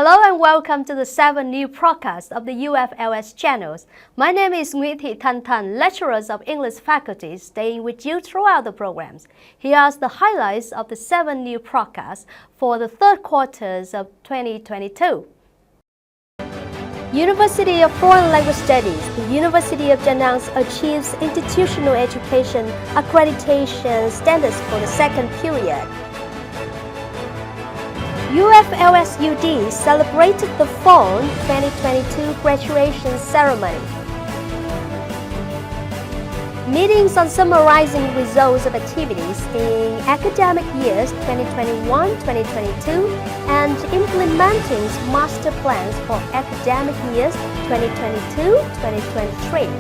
Hello and welcome to the 7 new podcasts of the UFLS channels. My name is Ngoại, lecturer of English faculty, staying with you throughout the programs. Here are the highlights of the 7 new podcasts for the third quarters of 2022. University of Foreign Language Studies, the University of Đà Nẵng achieves institutional education accreditation standards for the second period. UFLS UD celebrated the fall 2022 graduation ceremony. Meetings on summarizing results of activities in academic years 2021-2022 and implementing master plans for academic years 2022-2023.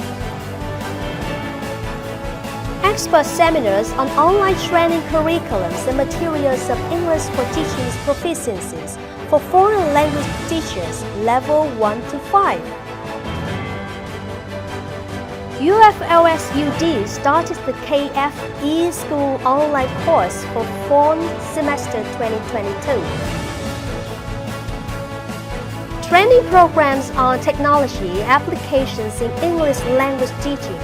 Expert seminars on online training curriculums and materials of English for teaching proficiencies for foreign language teachers level 1 to 5. UFLS UD started the KF School online course for fall semester 2022. Training programs on technology applications in English language teaching.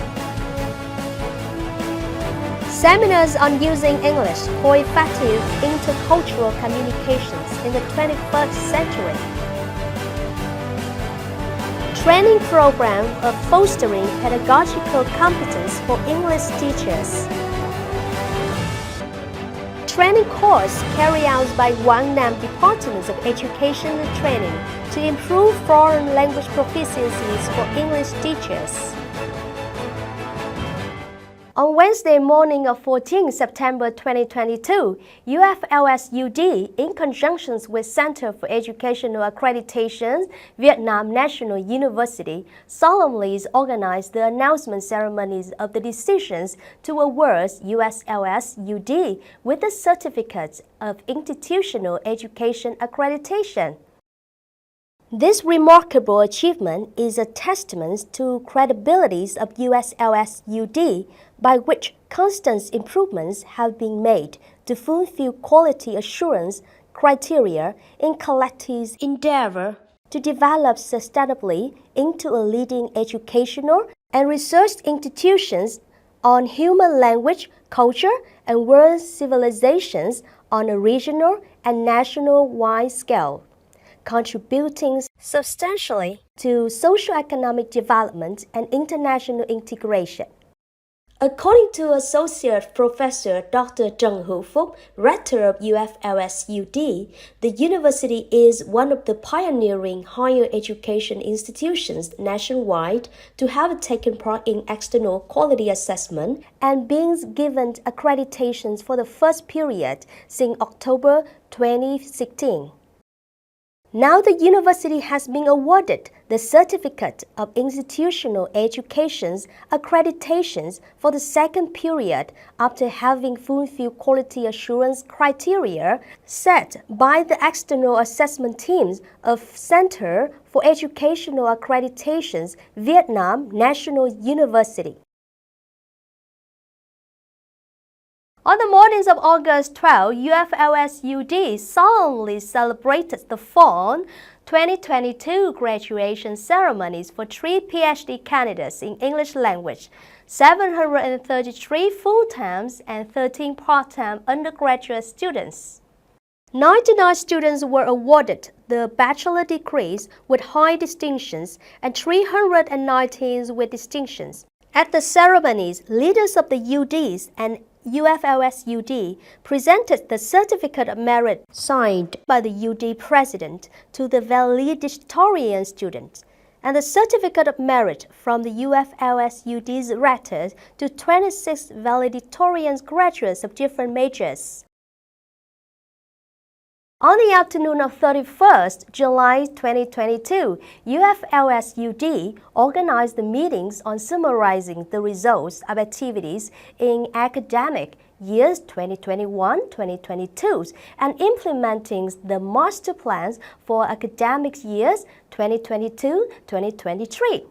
Seminars on using English for effective intercultural communications in the 21st century. Training program of fostering pedagogical competence for English teachers. Training course carried out by Nam Departments of Education and Training to improve foreign language proficiencies for English teachers. On Wednesday morning of 14 September 2022, UFLS UD, in conjunction with Center for Educational Accreditation, Vietnam National University, solemnly organized the announcement ceremonies of the decisions to award UFLS UD with the Certificate of Institutional Education Accreditation. This remarkable achievement is a testament to credibility of UFLS UD, by which constant improvements have been made to fulfill quality assurance criteria in collective endeavor to develop sustainably into a leading educational and research institutions on human language, culture, and world civilizations on a regional and national-wide scale, contributing substantially to socio-economic development and international integration. According to Associate Professor Dr. Trần Hữu Phúc, Rector of UFLS UD, the university is one of the pioneering higher education institutions nationwide to have taken part in external quality assessment and being given accreditations for the first period since October 2016. Now the university has been awarded the Certificate of Institutional Education's accreditations for the second period after having fulfilled quality assurance criteria set by the external assessment teams of Center for Educational Accreditation's Vietnam National University. On the mornings of August 12, UFLS UD solemnly celebrated the fall 2022 graduation ceremonies for 3 PhD candidates in English language, 733 full-time and 13 part-time undergraduate students. 99 students were awarded the bachelor degrees with high distinctions and 319 with distinctions. At the ceremonies, leaders of the UDs and UFLS UD presented the Certificate of Merit signed by the UD President to the valedictorian students, and the Certificate of Merit from the UFLS UD's Rector to 26 valedictorian graduates of different majors. On the afternoon of 31st July 2022, UFLS UD organized the meetings on summarizing the results of activities in academic years 2021-2022 and implementing the master plans for academic years 2022-2023.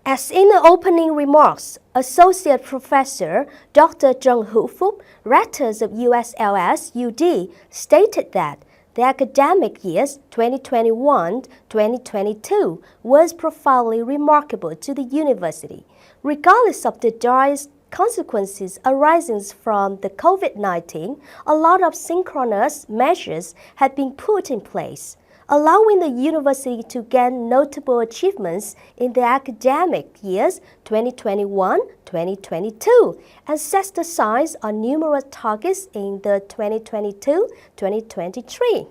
As in the opening remarks, Associate Professor Dr. Trần Hữu Phúc, Rector of UFLS UD, stated that the academic years 2021-2022 was profoundly remarkable to the university, regardless of the dire consequences arising from the COVID-19. A lot of synchronous measures had been put in place, allowing the university to gain notable achievements in the academic years 2021-2022 and set the sights on numerous targets in the 2022-2023.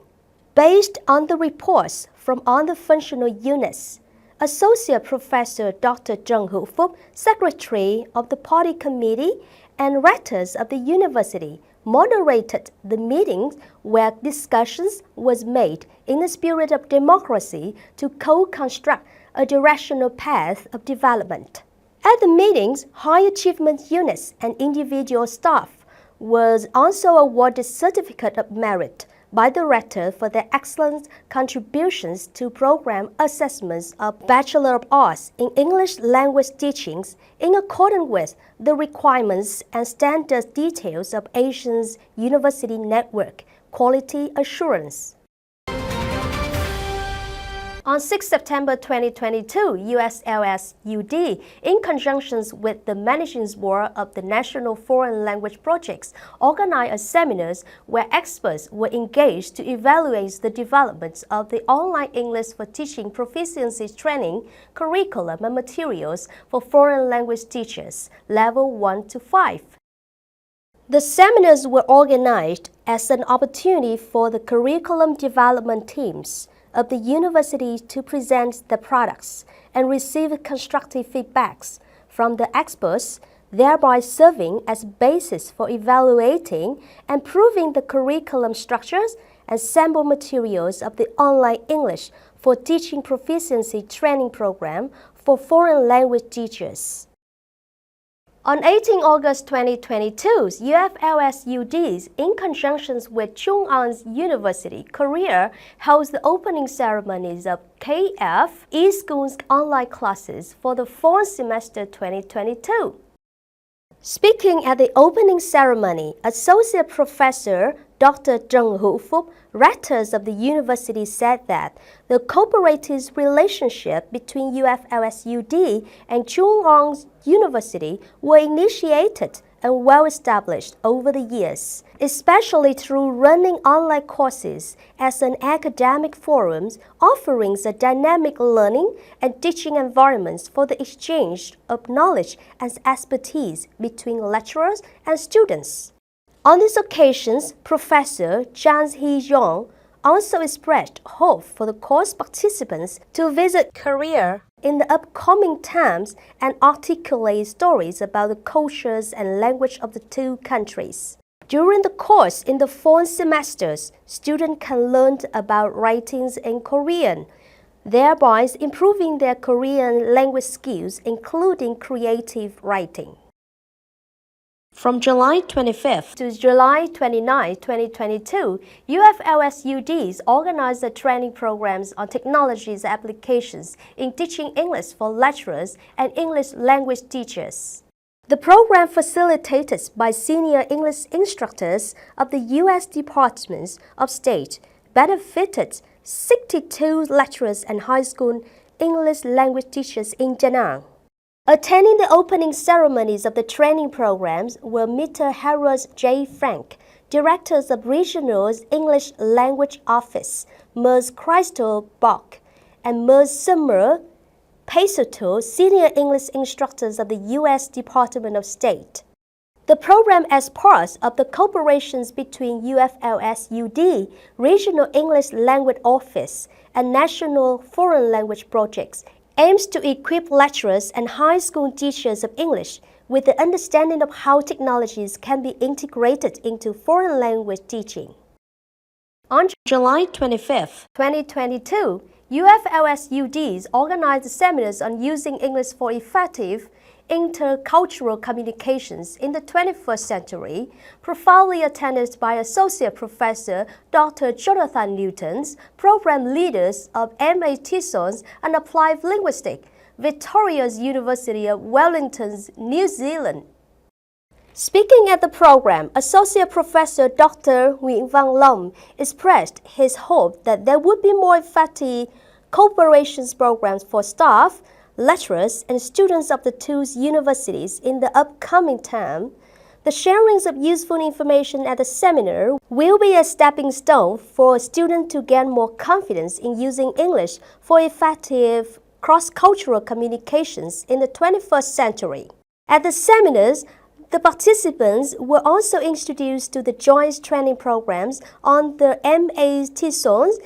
Based on the reports from all the functional units, Associate Professor Dr. Zheng Hufub, Secretary of the Party Committee and Rectors of the University, moderated the meetings where discussions was made in the spirit of democracy to co-construct a directional path of development. At the meetings, high achievement units and individual staff was also awarded Certificate of Merit by the Rector for their excellent contributions to program assessments of Bachelor of Arts in English language teachings in accordance with the requirements and standard details of Asia's University Network Quality Assurance. On 6 September 2022, USLS UD, in conjunction with the Managing Board of the National Foreign Language Projects, organized seminars where experts were engaged to evaluate the development of the online English for Teaching Proficiency Training curriculum and materials for foreign language teachers, level 1 to 5. The seminars were organized as an opportunity for the curriculum development teams of the university to present the products and receive constructive feedbacks from the experts, thereby serving as basis for evaluating and improving the curriculum structures and sample materials of the online English for Teaching Proficiency Training Program for foreign language teachers. On 18 August 2022, UFLS UD, in conjunction with Chung Ang's University, Korea, held the opening ceremonies of KF eSchool's online classes for the fall semester 2022. Speaking at the opening ceremony, Associate Professor Dr. Zheng Hufub, rectors of the university, said that the cooperative relationship between UFLS UD and Chung Ang's University were initiated and well established over the years, especially through running online courses as an academic forum, offering a dynamic learning and teaching environments for the exchange of knowledge and expertise between lecturers and students. On these occasions, Professor Zhang Hee-yong also expressed hope for the course participants to visit Korea in the upcoming times and articulate stories about the cultures and language of the two countries. During the course in the fall semesters, students can learn about writings in Korean, thereby improving their Korean language skills, including creative writing. From July 25th to July 29, 2022, UFLS UD organized the training programs on technologies applications in teaching English for lecturers and English language teachers. The program, facilitated by senior English instructors of the U.S. Department of State, benefited 62 lecturers and high school English language teachers in Da Nang. Attending the opening ceremonies of the training programs were Mr. Harold J. Frank, Directors of Regional English Language Office, Ms. Crystal Bach, and Ms. Summer Pesoto, Senior English Instructors of the U.S. Department of State. The program, as part of the cooperations between UFLS UD, Regional English Language Office, and National Foreign Language Projects, aims to equip lecturers and high school teachers of English with the understanding of how technologies can be integrated into foreign language teaching. On July 25, 2022, UFLS UD organized seminars on using English for effective intercultural communications in the 21st century, profoundly attended by Associate Professor Dr. Jonathan Newton, program leaders of M.A. Tissons and Applied Linguistics, Victoria's University of Wellington, New Zealand. Speaking at the program, Associate Professor Dr. Nguyễn Văn Long expressed his hope that there would be more effective cooperation programs for staff, lecturers, and students of the two universities in the upcoming term. The sharing of useful information at the seminar will be a stepping stone for students to gain more confidence in using English for effective cross-cultural communications in the 21st century. At the seminars, the participants were also introduced to the joint training programs on the MA TESOLs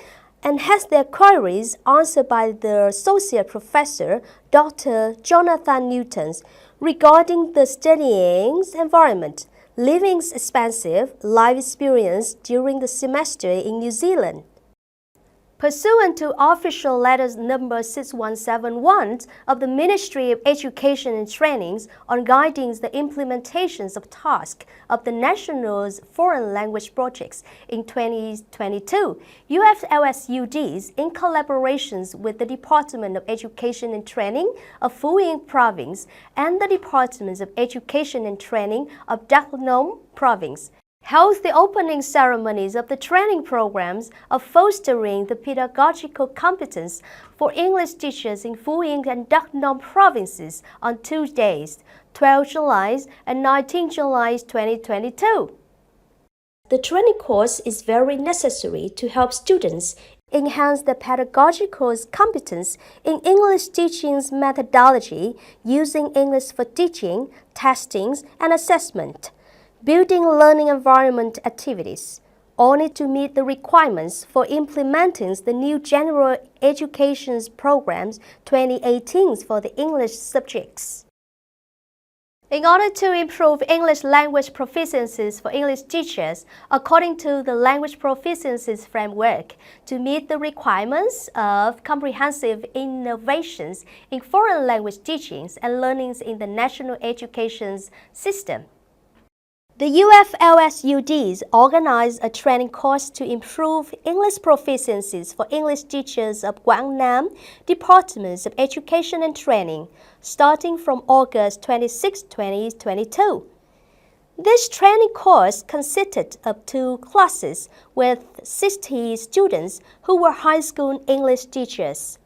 and had their queries answered by the Associate Professor Dr. Jonathan Newton regarding the studying environment, living expensive life experience during the semester in New Zealand. Pursuant to official letters number 6171 of the Ministry of Education and Trainings on guiding the implementations of tasks of the National's foreign language projects in 2022, UFLS-UDs, in collaborations with the Department of Education and Training of Phú Yên Province and the Departments of Education and Training of Đắk Nông Province, held the opening ceremonies of the training programs of fostering the pedagogical competence for English teachers in Phú Yên and Đắk Nông provinces on 2 days, 12 July and 19 July 2022. The training course is very necessary to help students enhance their pedagogical competence in English teaching methodology using English for teaching, testings, and assessment, building learning environment activities, only to meet the requirements for implementing the new General Education Programs 2018 for the English subjects. In order to improve English language proficiencies for English teachers, according to the Language Proficiencies Framework, to meet the requirements of comprehensive innovations in foreign language teachings and learnings in the national education system, the UFLS-UDs organized a training course to improve English proficiencies for English teachers of Quảng Nam Departments of Education and Training, starting from August 26, 2022. This training course consisted of 2 classes with 60 students who were high school English teachers.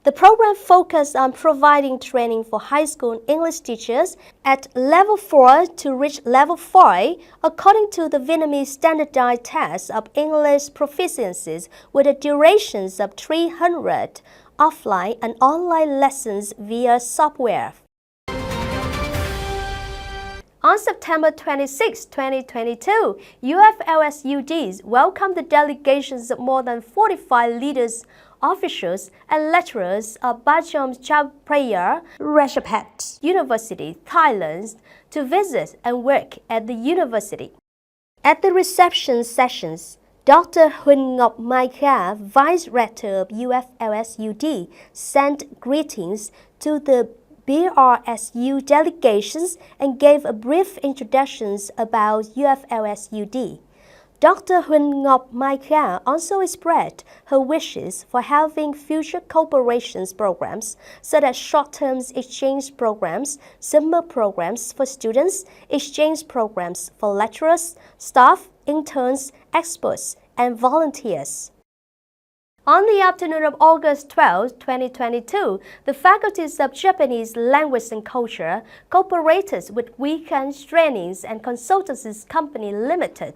The program focused on providing training for high school English teachers at level 4 to reach level 5 according to the Vietnamese standardized test of English proficiencies with a durations of 300 offline and online lessons via software. On September 26, 2022, UFLS-UDs welcomed the delegations of more than 45 leaders, officials, and lecturers of Bachom Chapraya Ratchapat University, Thailand, to visit and work at the university. At the reception sessions, Dr. Huỳnh Ngọc Mai Kha, Vice Rector of UFLS-UD, sent greetings to the BRSU delegations and gave a brief introduction about UFLS-UD. Dr. Huỳnh Ngọc Mai Kha also expressed her wishes for having future cooperation programs, such as short-term exchange programs, summer programs for students, exchange programs for lecturers, staff, interns, experts, and volunteers. On the afternoon of August 12, 2022, the faculties of Japanese Language and Culture cooperated with Weekend Trainings and Consultancies Company Limited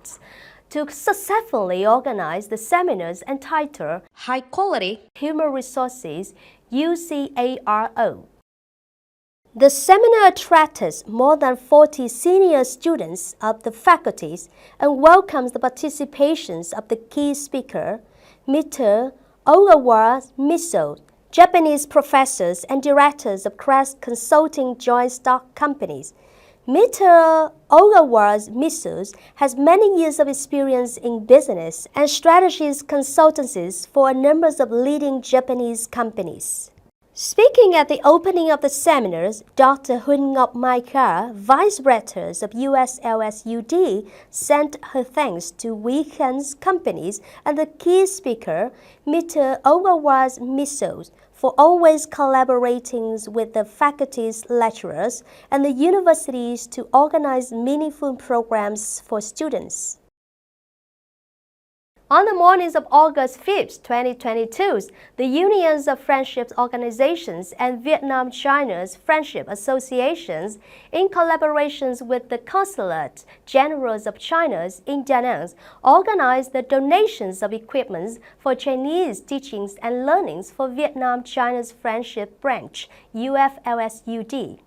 to successfully organize the seminars entitled High Quality Human Resources UCARO. The seminar attracted more than 40 senior students of the faculties and welcomes the participations of the key speaker, Mr. Ogawa Miso, Japanese professors and directors of Crest Consulting joint stock companies. Mr. Ogawa Miso has many years of experience in business and strategies consultancies for a number of leading Japanese companies. Speaking at the opening of the seminars, Dr. Huỳnh Ngọc Mai Kha, Vice Rector of UFLS-UD, sent her thanks to Weekend's companies and the key speaker, Mr. Ogawa Miso, for always collaborating with the faculties, lecturers, and the universities to organize meaningful programs for students. On the mornings of August 5, 2022, the Unions of Friendship Organizations and Vietnam-China's Friendship Associations, in collaborations with the Consulate Generals of China in Da Nang, organized the donations of equipment for Chinese teachings and learnings for Vietnam-China's Friendship Branch, UFLSUD.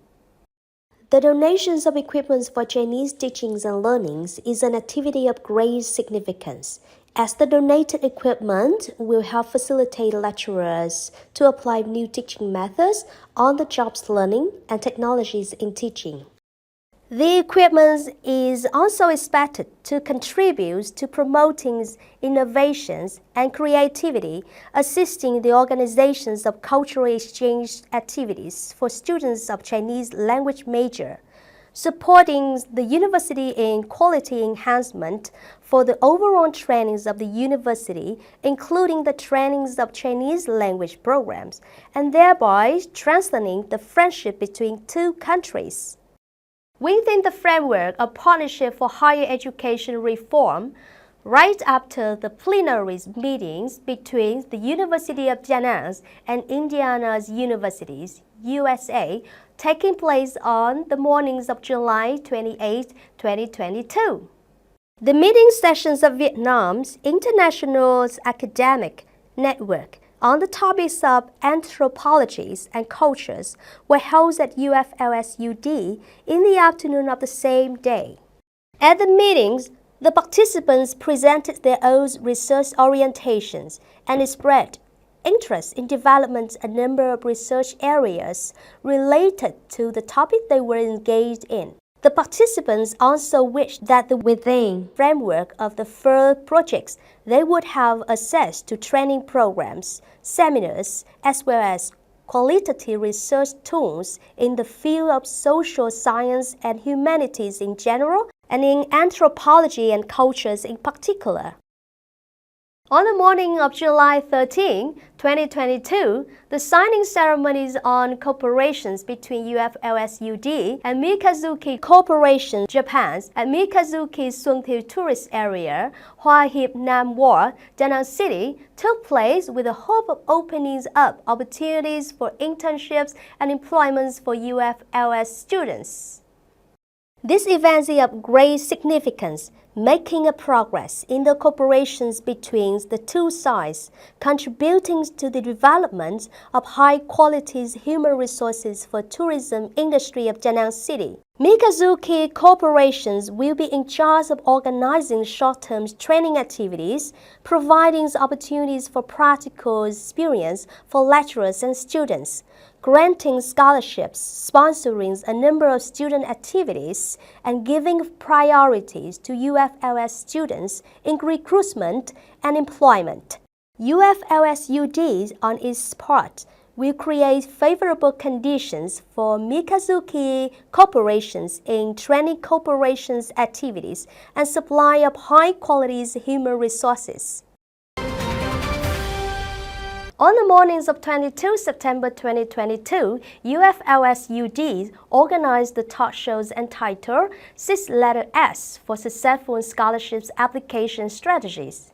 The donations of equipment for Chinese teachings and learnings is an activity of great significance, as the donated equipment will help facilitate lecturers to apply new teaching methods, on-the-job learning, and technologies in teaching. The equipment is also expected to contribute to promoting innovations and creativity, assisting the organizations of cultural exchange activities for students of Chinese language major, supporting the university in quality enhancement for the overall trainings of the university, including the trainings of Chinese language programs, and thereby strengthening the friendship between two countries. Within the framework of Partnership for Higher Education Reform, right after the plenary meetings between the University of Da Nang and Indiana's universities, USA, taking place on the mornings of July 28, 2022. The meeting sessions of Vietnam's International Academic Network on the topics of anthropologies and cultures were held at UFLSUD in the afternoon of the same day. At the meetings, the participants presented their own research orientations and expressed interest in developing a number of research areas related to the topic they were engaged in. The participants also wished that within the framework of the FIR projects, they would have access to training programs, seminars, as well as qualitative research tools in the field of social science and humanities in general, and in anthropology and cultures in particular. On the morning of July 13, 2022, the signing ceremonies on cooperations between UFLSUD and Mikazuki Corporation Japan at Mikazuki Sunthiu Tourist Area, Hoa Hiep Nam Ward, Da Nang City, took place with the hope of opening up opportunities for internships and employments for UFLS students. This event is of great significance, making a progress in the cooperations between the two sides, contributing to the development of high-quality human resources for tourism industry of Da Nang City. Mikazuki Corporations will be in charge of organizing short-term training activities, providing opportunities for practical experience for lecturers and students, granting scholarships, sponsoring a number of student activities, and giving priorities to UFLS students in recruitment and employment. UFLSUD, on its part, will create favorable conditions for Mikazuki corporations in training corporations activities and supply of high-quality human resources. On the mornings of 22 September 2022, UFLSUD organized the talk shows entitled 6-Letter S for Successful Scholarships Application Strategies.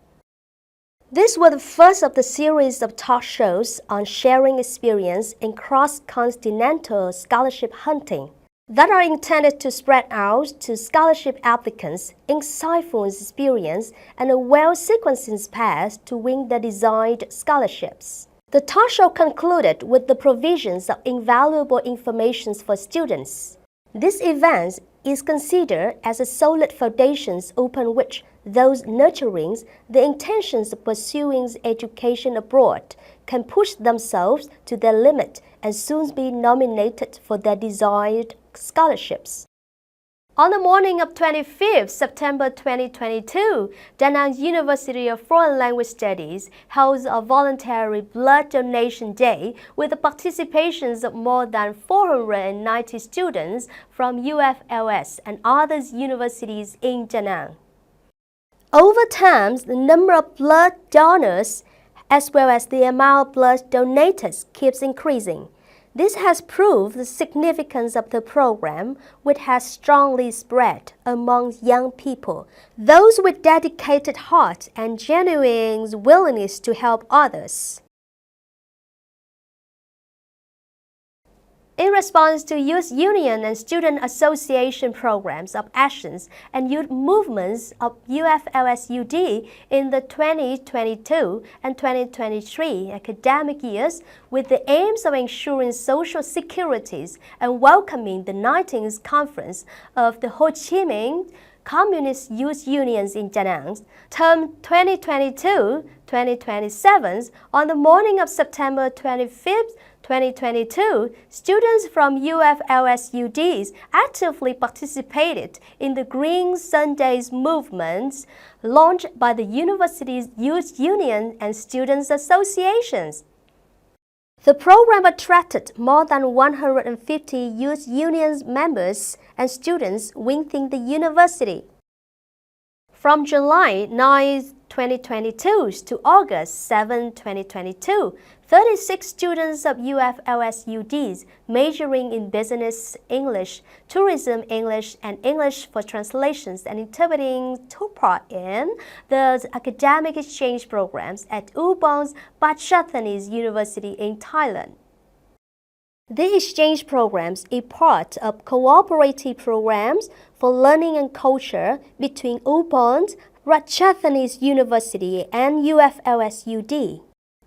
This was the first of the series of talk shows on sharing experience in cross-continental scholarship hunting that are intended to spread out to scholarship applicants insightful experience and a well-sequenced path to win the desired scholarships. The talk show concluded with the provisions of invaluable information for students. This event is considered as a solid foundation upon which those nurturing the intentions of pursuing education abroad can push themselves to their limit and soon be nominated for their desired scholarships. On the morning of 25 September 2022, Da Nang University of Foreign Language Studies held a voluntary blood donation day with the participations of more than 490 students from UFLS and other universities in Da Nang. Over time, the number of blood donors as well as the amount of blood donated keeps increasing. This has proved the significance of the program, which has strongly spread among young people, those with dedicated hearts and genuine willingness to help others. In response to youth union and student association programs of actions and youth movements of UFLS-UD in the 2022 and 2023 academic years, with the aims of ensuring social security and welcoming the 19th Conference of the Ho Chi Minh Communist Youth Unions in Da Nang, term 2022-2027, on the morning of September 25th, 2022, students from UFLS-UDs actively participated in the Green Sundays movements launched by the university's youth union and students associations. The program attracted more than 150 youth union members and students within the university. From July 9, 2022 to August 7, 2022, 36 students of UFLS-UDs majoring in Business English, Tourism English, and English for Translations and Interpreting took part in the academic exchange programs at Ubon's Pachathani's University in Thailand. The exchange programs are part of cooperative programs for learning and culture between Ubon's Ratchathani's University and UFLS-UD.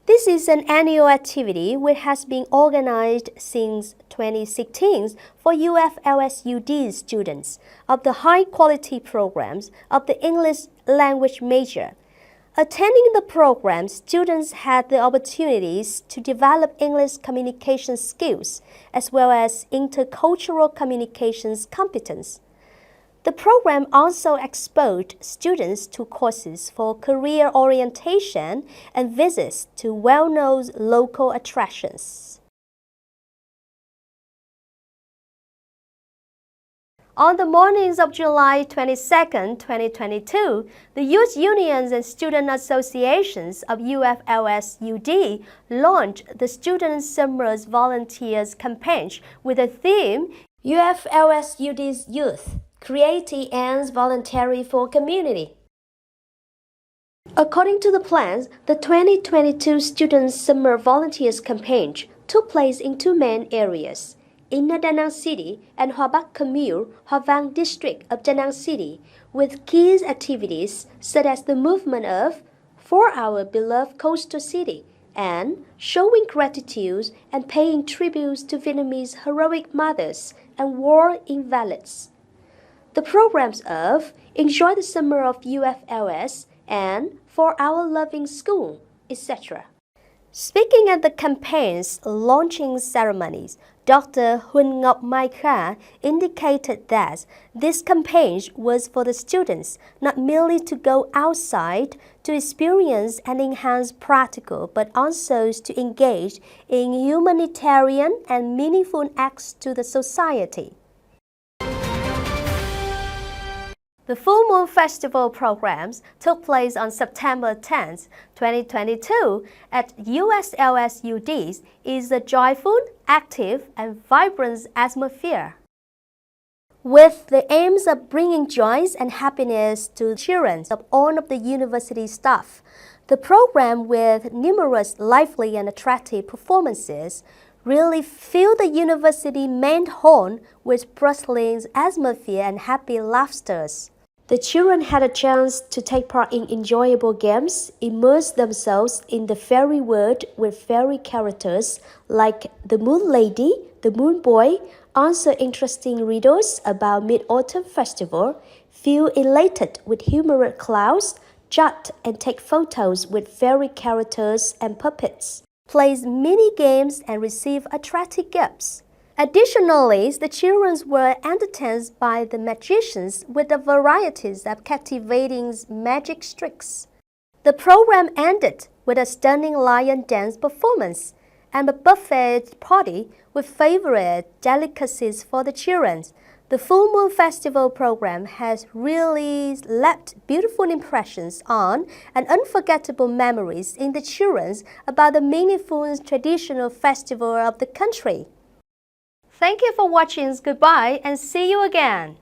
This is an annual activity which has been organized since 2016 for UFLS-UD students of the high-quality programs of the English language major. Attending the program, students had the opportunities to develop English communication skills as well as intercultural communications competence. The program also exposed students to courses for career orientation and visits to well-known local attractions. On the mornings of July 22, 2022, the youth unions and student associations of UFLS-UD launched the Student Summer's Volunteers campaign with the theme UFLS-UD's Youth, Creating Ends Voluntary for Community. According to the plans, the 2022 Student Summer Volunteers campaign took place in two main areas, Inner Da Nang City and Hoa Bắc Commune, Hoa Vang District of Da Nang City, with key activities such as the movement of For Our Beloved Coastal City and showing gratitude and paying tributes to Vietnamese heroic mothers and war invalids. The programs of Enjoy the Summer of UFLS and For Our Loving School, etc. Speaking at the campaign's launching ceremonies, Dr. Huỳnh Ngọc Mai Kha indicated that this campaign was for the students not merely to go outside to experience and enhance practical, but also to engage in humanitarian and meaningful acts to the society. The Full Moon Festival programs took place on September 10, 2022 at USLS-UD is a joyful, active, and vibrant atmosphere. With the aims of bringing joy and happiness to children of all of the university staff, the program with numerous lively and attractive performances really filled the university main hall with bustling atmosphere and happy laughter. The children had a chance to take part in enjoyable games, immerse themselves in the fairy world with fairy characters like the Moon Lady, the Moon Boy, answer interesting riddles about Mid-Autumn Festival, feel elated with humorous clouds, jot and take photos with fairy characters and puppets, play mini games and receive attractive gifts. Additionally, the children were entertained by the magicians with a variety of captivating magic tricks. The program ended with a stunning lion dance performance and a buffet party with favorite delicacies for the children. The Full Moon Festival program has really left beautiful impressions on and unforgettable memories in the children about the meaningful and traditional festival of the country. Thank you for watching. Goodbye and see you again.